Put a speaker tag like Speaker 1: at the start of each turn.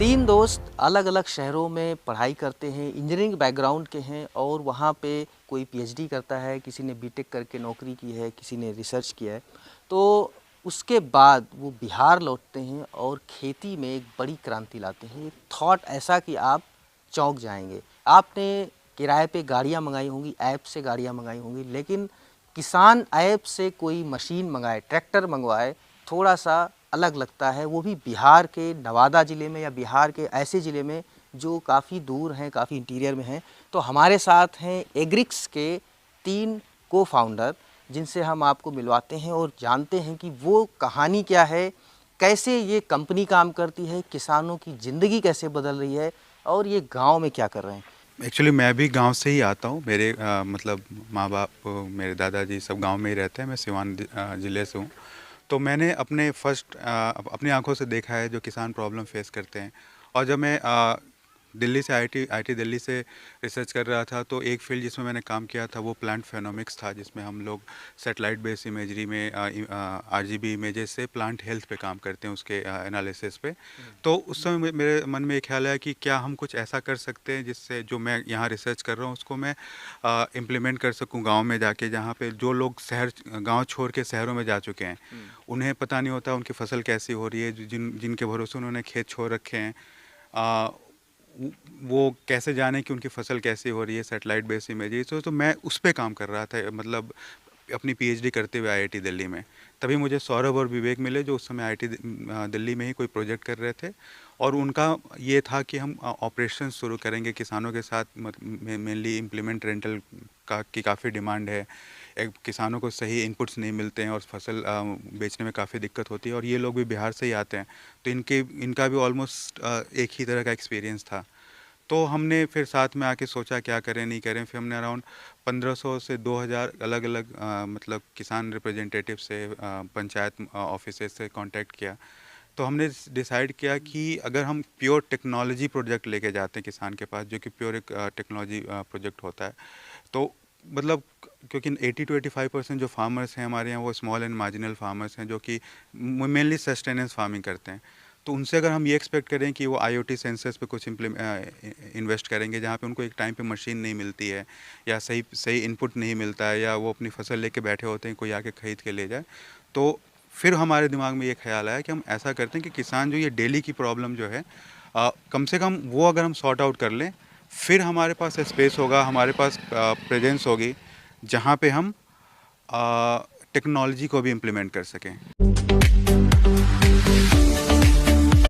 Speaker 1: तीन दोस्त अलग अलग शहरों में पढ़ाई करते हैं, इंजीनियरिंग बैकग्राउंड के हैं और वहाँ पे कोई पीएचडी करता है, किसी ने बीटेक करके नौकरी की है, किसी ने रिसर्च किया है। तो उसके बाद वो बिहार लौटते हैं और खेती में एक बड़ी क्रांति लाते हैं। एक थॉट ऐसा कि आप चौंक जाएंगे। आपने किराए पे गाड़ियाँ मंगाई होंगी, ऐप से गाड़ियाँ मंगाई होंगी, लेकिन किसान ऐप से कोई मशीन मंगाए, ट्रैक्टर मंगवाए, थोड़ा सा अलग लगता है। वो भी बिहार के नवादा ज़िले में या बिहार के ऐसे ज़िले में जो काफ़ी दूर हैं, काफ़ी इंटीरियर में हैं। तो हमारे साथ हैं एग्रिक्स के 3 को फाउंडर, जिनसे हम आपको मिलवाते हैं और जानते हैं कि वो कहानी क्या है, कैसे ये कंपनी काम करती है, किसानों की ज़िंदगी कैसे बदल रही है और ये गांव में क्या कर रहे हैं।
Speaker 2: एक्चुअली मैं भी गांव से ही आता हूँ। मेरे मतलब माँ बाप, मेरे दादाजी सब गांव में ही रहते हैं। मैं सिवान ज़िले से हूँ। तो मैंने अपनी आंखों से देखा है जो किसान प्रॉब्लम फेस करते हैं। और जब मैं दिल्ली से आईटी दिल्ली से रिसर्च कर रहा था, तो एक फील्ड जिसमें मैंने काम किया था वो प्लांट फेनोमिक्स था, जिसमें हम लोग सेटेलाइट बेस्ड इमेजरी में आरजीबी इमेजेस से प्लांट हेल्थ पे काम करते हैं, उसके एनालिसिस पे। तो उस समय मेरे मन में एक ख्याल आया कि क्या हम कुछ ऐसा कर सकते हैं जिससे जो मैं यहाँ रिसर्च कर रहा हूँ उसको मैं इम्प्लीमेंट कर सकूँ गाँव में जाके, जहाँ पे जो लोग गाँव छोड़ के शहरों में जा चुके हैं, उन्हें पता नहीं होता उनकी फसल कैसी हो रही है। जिनके भरोसे उन्होंने खेत छोड़ रखे हैं, वो कैसे जाने कि उनकी फसल कैसी हो रही है सैटेलाइट बेस्ड इमेजेस। तो मैं उस पे काम कर रहा था, मतलब अपनी पीएचडी करते हुए आईआईटी दिल्ली में। तभी मुझे सौरभ और विवेक मिले, जो उस समय आईआईटी दिल्ली में ही कोई प्रोजेक्ट कर रहे थे। और उनका ये था कि हम ऑपरेशन शुरू करेंगे किसानों के साथ। मेनली इम्प्लीमेंट रेंटल की काफ़ी डिमांड है। किसानों को सही इनपुट्स नहीं मिलते हैं और फसल बेचने में काफ़ी दिक्कत होती है। और ये लोग भी बिहार से ही आते हैं, तो इनका भी ऑलमोस्ट एक ही तरह का एक्सपीरियंस था। तो हमने फिर साथ में आके सोचा क्या करें नहीं करें। फिर हमने अराउंड 1500 से 2000 अलग अलग मतलब किसान रिप्रेजेंटेटिव से, पंचायत ऑफिसेज से कांटेक्ट किया। तो हमने डिसाइड किया कि अगर हम प्योर टेक्नोलॉजी प्रोजेक्ट लेके जाते हैं किसान के पास, जो कि प्योर एक टेक्नोलॉजी प्रोजेक्ट होता है, तो मतलब क्योंकि 80 to 85% जो फार्मर्स हैं हमारे यहाँ वो स्मॉल एंड मार्जिनल फार्मर्स हैं, जो कि मेनली सस्टेनेंस फार्मिंग करते हैं। तो उनसे अगर हम ये एक्सपेक्ट करें कि वो आईओटी सेंसर्स पे कुछ इन्वेस्ट करेंगे, जहाँ पे उनको एक टाइम पे मशीन नहीं मिलती है या सही सही इनपुट नहीं मिलता है, या वो अपनी फसल लेके बैठे होते हैं, कोई आके खरीद के ले जाए, तो फिर हमारे दिमाग में ये ख्याल आया कि हम ऐसा करते हैं कि किसान जो ये डेली की प्रॉब्लम जो है, कम से कम वो अगर हम सॉर्ट आउट कर लें, फिर हमारे पास स्पेस होगा, हमारे पास प्रेजेंस होगी, जहाँ पे हम टेक्नोलॉजी को भी इम्प्लीमेंट कर सकें।